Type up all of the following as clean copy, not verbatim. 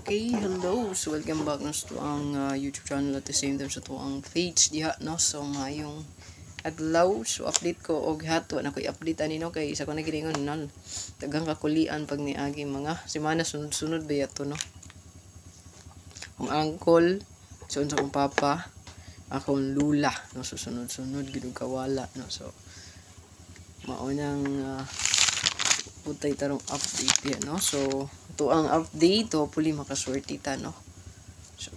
Okay, hello. So welcome back na sa ang YouTube channel at the same time sa ang page diha no. So mayong adlaw so update ko og hato na koy update ani no kay isa ko na giningon nal. Daghang kakulian pag niagi mga semana sunod-sunod ba yato no. Ang uncle, so unsa kong papa, akong lula no so sunod-sunod gid kawala no. So mao nang putay tarong update yan no. So ito ang update, hopefully makaswerte ta no. So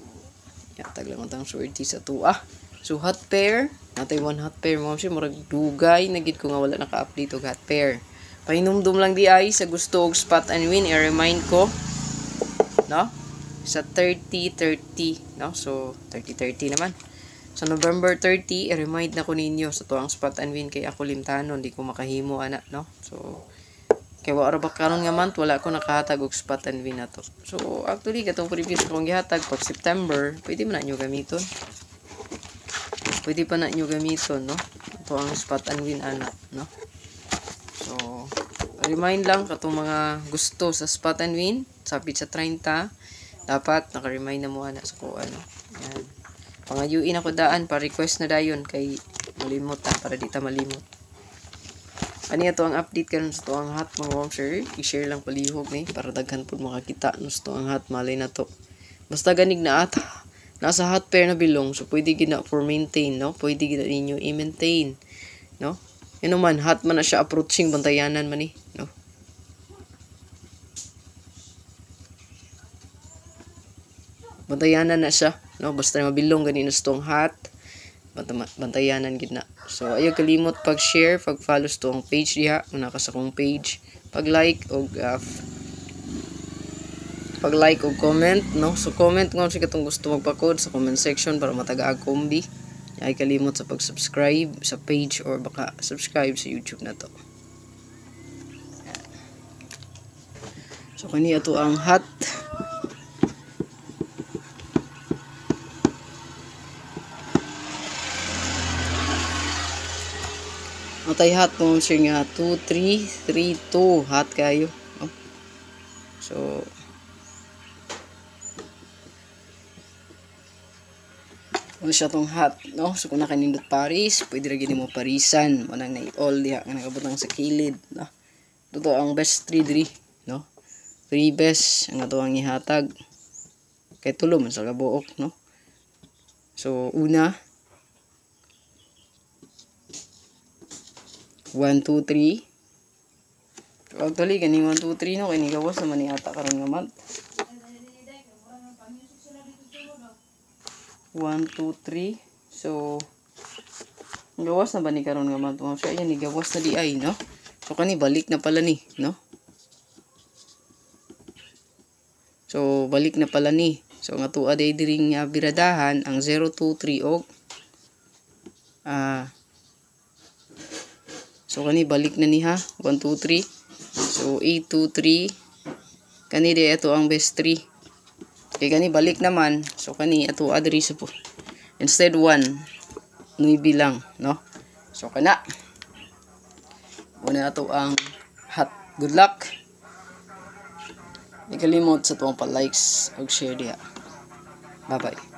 yatag lang ang swerte sa tuwa. So hot pair natay one hot pair mo siya murag dugay na gid ko nga wala naka-update og hot pair. Pahinumdum lang di ay sa gusto og spot and win, i-remind ko no sa 30-30 no. So 30-30 naman sa November 30, i-remind na ko ninyo sa tuang spot and win kay ako limtanon di ko makahimo ana no. So kay wala ba karon nga month wala ko nakahatag og spot and win nato. So actually katong previous kong gihatag pag September, pwede man na nyo gamiton. Pwede pa na nyo gamiton no. Ito ang spot and win ana no. So remind lang katong mga gusto sa spot and win, sapit sa 30, dapat naka-remind na mo ana sa ko ano. Yan. Pangayuin ako daan pa request na dayon kay malimot ta para di ta malimot. Ani ato ang update karon sa tuang hot mga momsher. I-share lang palihog ni para daghan pud makakita no sa tuang hot malay na to. Basta ganig na at nasa hot pair na bilong so pwede gid na for maintain no. Pwede gid ninyo i-maintain no. Ano man hot man na siya approaching bantayanan man ni no. Bantayanan na siya no basta mabilong gani na sa tuang hot. Bantayanan gid na. So ayaw kalimot pag-share, pag-follow sa tong page diha, una ka sa kong page, pag-like og comment no. So comment kung si katong gusto magpa-code sa comment section para mataga-ag kombi. Ay kalimot sa pag-subscribe sa page or baka subscribe sa YouTube na to. So kani ato ang hot matay hot mo siya nga 2-3-3-2 hot kayo no? So ano siya tong hot no. So kung nakanindot Paris pwede rin mo parisan manang na all diha nga nagabutang sa kilid no. Ito ang best 3-3 no. 3 best ang ato ang ihatag kay tulo man sa kabuok no. So una 1-2-3. So actually kaning 1-2-3 no kay ni gawas naman ni ata karon nga month. 1-2-3. So gawas na ba ni karon nga month? So ayan ni gawas na di ay no. So kani balik na pala ni no. So balik na pala ni. So nga tuwa day diri nga biradahan ang 0-2-3 og so kani balik na ni ha 1-2-3. So 8-2-3 kani di ato ang best 3 kay kani balik naman. So kani ato adri sa po instead 1 9 lang no. So kana una ato ang hot. Good luck. Ikalimot sa tuwang pa likes og share diha. Bye bye.